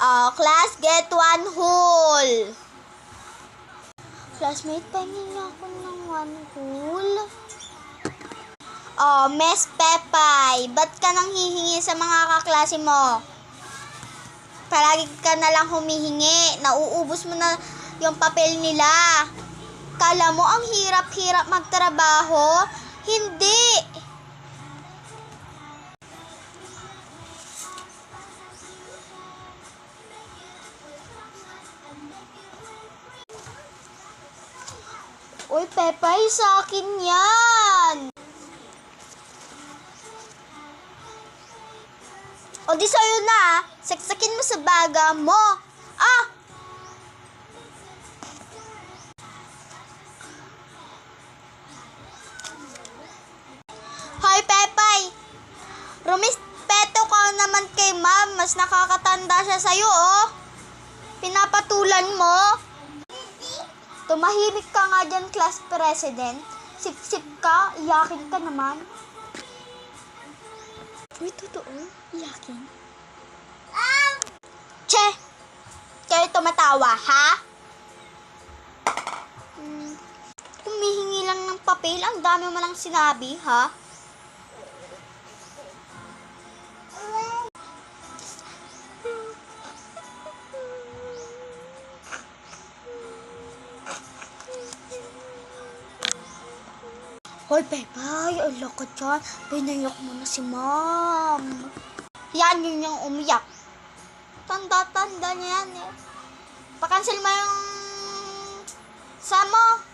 Class, get one whole. Classmate, pahingin niya ako ng one whole. Miss Pepay, ba't ka nang hihingi sa mga kaklase mo? Palagi ka na lang humihingi. Nauubos mo na yung papel nila. Kala mo ang hirap-hirap magtrabaho? Hindi. Uy, Pepay, sa akin yan. O di sa'yo na, saksakin mo sa baga mo. Hoy, Pepay, rumispeto ka naman kay ma'am. Mas nakakatanda siya sa'yo, oh. Pinapatulan mo. Tumahimik ka nga dyan, class president. Sip-sip ka, iyakin ka naman. Uy, totoo? Iyakin? Che! Kayo tumatawa, ha? Humihingi lang ng papel, ang dami mo lang sinabi, ha? Hoy, Pepay, ala ka dyan. Pinayak mo na si ma'am. Yan yun yung umiyak. Tanda-tanda niya yan eh. Pakancel mo yung samo.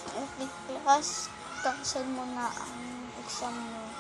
Okay, class. Cancel mo na ang exam mo.